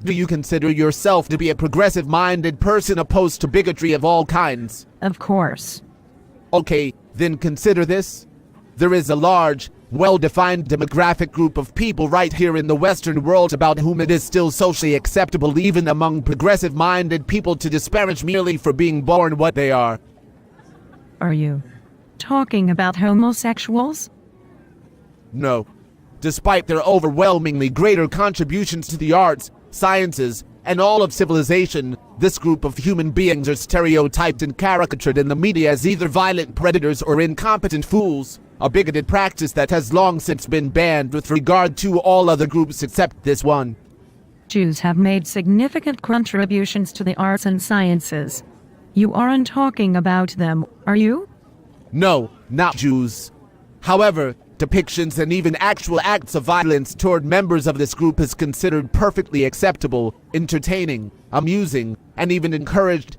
Do you consider yourself to be a progressive-minded person opposed to bigotry of all kinds? Of course. Okay, then consider this. There is a large, well-defined demographic group of people right here in the Western world about whom it is still socially acceptable even among progressive-minded people to disparage merely for being born what they are. Are you talking about homosexuals? No. Despite their overwhelmingly greater contributions to the arts, sciences, and all of civilization, this group of human beings are stereotyped and caricatured in the media as either violent predators or incompetent fools, a bigoted practice that has long since been banned with regard to all other groups except this one. Jews have made significant contributions to the arts and sciences. You aren't talking about them, are you? No, not Jews. However, depictions and even actual acts of violence toward members of this group is considered perfectly acceptable, entertaining, amusing, and even encouraged.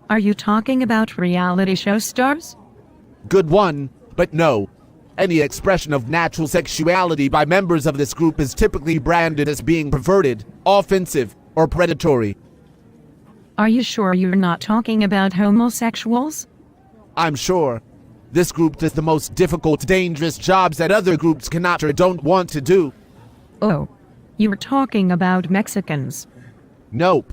Are you talking about reality show stars? Good one, but no. Any expression of natural sexuality by members of this group is typically branded as being perverted, offensive, or predatory. Are you sure you're not talking about homosexuals? I'm sure. This group does the most difficult, dangerous jobs that other groups cannot or don't want to do. Oh, you were talking about Mexicans. Nope.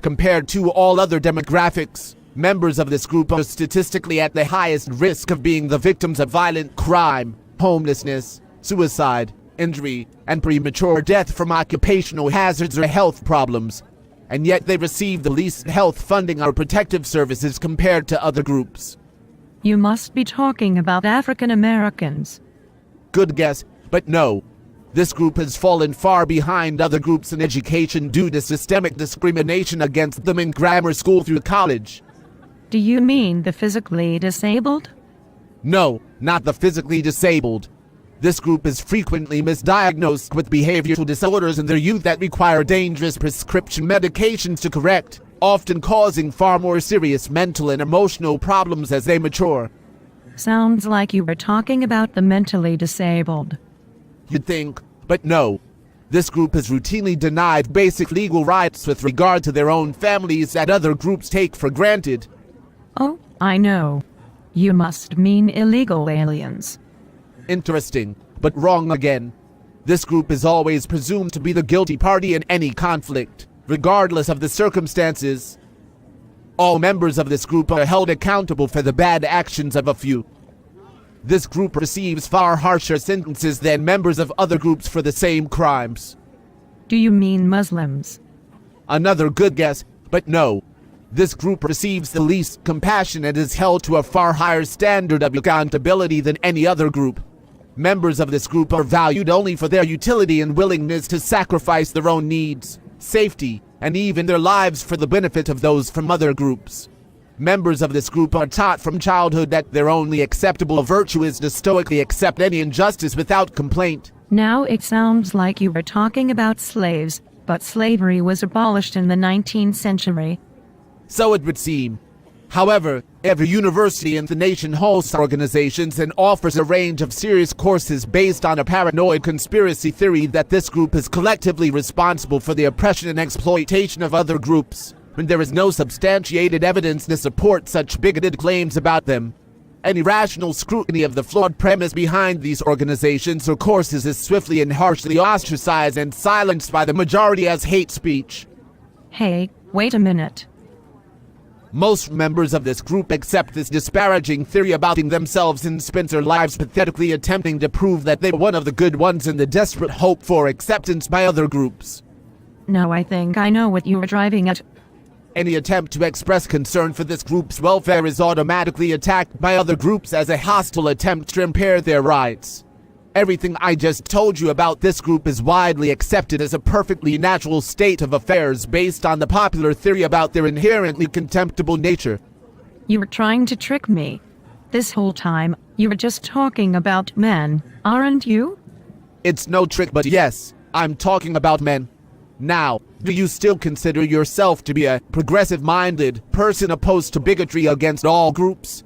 Compared to all other demographics, members of this group are statistically at the highest risk of being the victims of violent crime, homelessness, suicide, injury, and premature death from occupational hazards or health problems. And yet they receive the least health funding or protective services compared to other groups. You must be talking about African Americans. Good guess, but no. This group has fallen far behind other groups in education due to systemic discrimination against them in grammar school through college. Do you mean the physically disabled? No, not the physically disabled. This group is frequently misdiagnosed with behavioral disorders in their youth that require dangerous prescription medications to correct, often causing far more serious mental and emotional problems as they mature. Sounds like you were talking about the mentally disabled. You'd think, but no. This group is routinely denied basic legal rights with regard to their own families that other groups take for granted. Oh, I know. You must mean illegal aliens. Interesting, but wrong again. This group is always presumed to be the guilty party in any conflict, regardless of the circumstances. All members of this group are held accountable for the bad actions of a few. This group receives far harsher sentences than members of other groups for the same crimes. Do you mean Muslims? Another good guess, but no. This group receives the least compassion and is held to a far higher standard of accountability than any other group. Members of this group are valued only for their utility and willingness to sacrifice their own needs, safety, and even their lives for the benefit of those from other groups. Members of this group are taught from childhood that their only acceptable virtue is to stoically accept any injustice without complaint. Now it sounds like you were talking about slaves, but slavery was abolished in the 19th century. So it would seem. However, every university in the nation hosts organizations and offers a range of serious courses based on a paranoid conspiracy theory that this group is collectively responsible for the oppression and exploitation of other groups, when there is no substantiated evidence to support such bigoted claims about them. Any rational scrutiny of the flawed premise behind these organizations or courses is swiftly and harshly ostracized and silenced by the majority as hate speech. Hey, wait a minute. Most members of this group accept this disparaging theory about themselves and spend their lives pathetically attempting to prove that they're one of the good ones in the desperate hope for acceptance by other groups. No, I think I know what you were driving at. Any attempt to express concern for this group's welfare is automatically attacked by other groups as a hostile attempt to impair their rights. Everything I just told you about this group is widely accepted as a perfectly natural state of affairs based on the popular theory about their inherently contemptible nature. You were trying to trick me. This whole time, you were just talking about men, aren't you? It's no trick, but yes, I'm talking about men. Now, do you still consider yourself to be a progressive-minded person opposed to bigotry against all groups?